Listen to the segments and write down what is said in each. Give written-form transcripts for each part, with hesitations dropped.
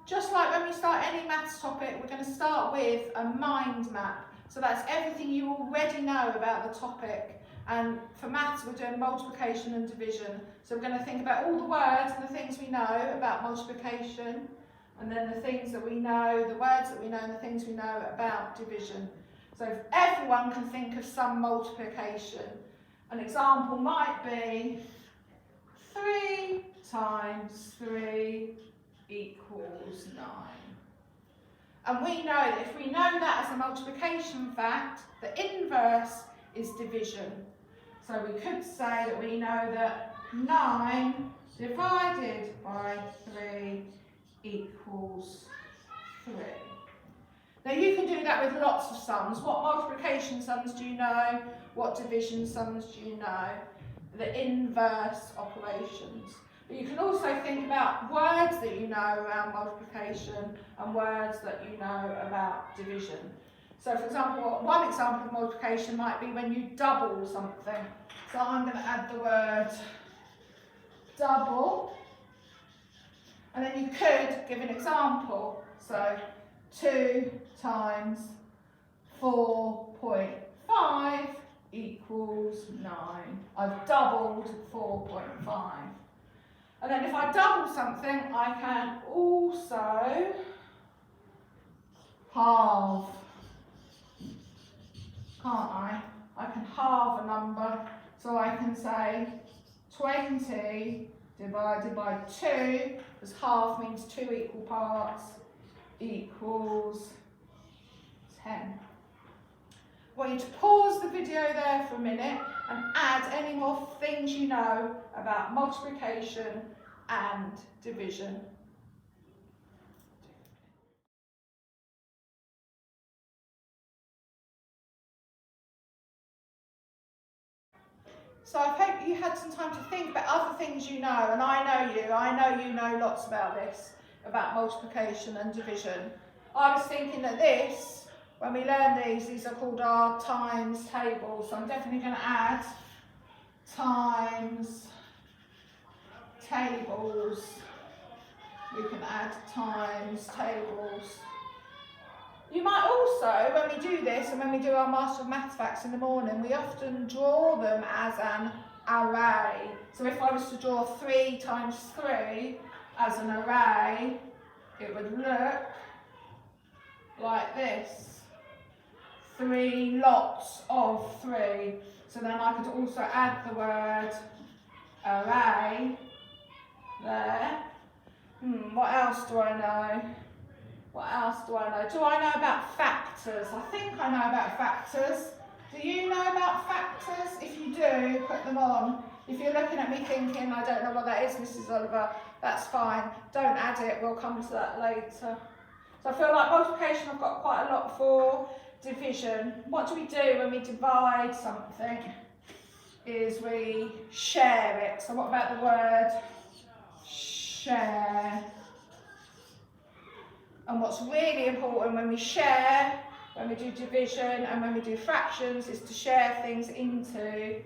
just like when we start any maths topic, we're going to start with a mind map. So that's everything you already know about the topic. And for maths, we're doing multiplication and division. So we're going to think about all the words and the things we know about multiplication, and then the things that we know, the words that we know, and the things we know about division. So if everyone can think of some multiplication. An example might be 3 times 3 equals 9. And we know that if we know that as a multiplication fact, the inverse is division. So we could say that we know that 9 divided by 3 equals 3. Now you can do that with lots of sums. What multiplication sums do you know? What division sums do you know? The inverse operations. But you can also think about words that you know around multiplication and words that you know about division. So for example, one example of multiplication might be when you double something. So I'm going to add the word double. And then you could give an example. So 2 times 4.5 equals 9. I've doubled 4.5. And then if I double something, I can also halve, can't I? I can halve a number. So I can say 20 divided by 2, because half means 2 equal parts, equals 10. I want you to pause the video there for a minute and add any more things you know about multiplication and division. So I hope you had some time to think about other things you know, and I know you know lots about this, about multiplication and division. I was thinking that this, when we learn these are called our times tables, so I'm definitely going to add times tables. We can add times tables. You might also, when we do this and when we do our Master of Maths facts in the morning, we often draw them as an array. So if I was to draw 3 times 3 as an array, it would look like this. 3 lots of 3. So then I could also add the word array there. What else do I know? What else do I know? Do I know about factors? I think I know about factors. Do you know about factors? If you do, put them on. If you're looking at me thinking, I don't know what that is, Mrs. Oliver, that's fine. Don't add it, we'll come to that later. So I feel like multiplication I've got quite a lot for. Division. What do we do when we divide something? Is we share it. So what about the word share? And what's really important when we share, when we do division and when we do fractions, is to share things into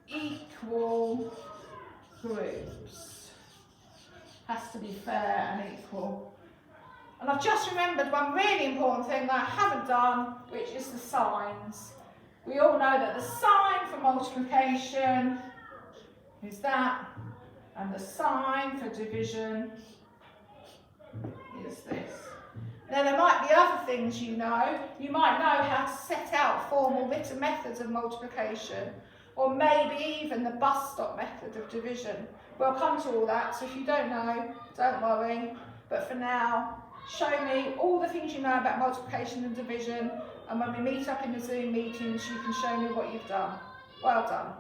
equal groups. Has to be fair and equal. And I've just remembered one really important thing that I haven't done, which is the signs. We all know that the sign for multiplication is that, and the sign for division is this. Now there might be other things you know. You might know how to set out formal written methods of multiplication, or maybe even the bus stop method of division. We'll come to all that, so if you don't know, don't worry. But for now, show me all the things you know about multiplication and division, and when we meet up in the Zoom meetings, you can show me what you've done. Well done.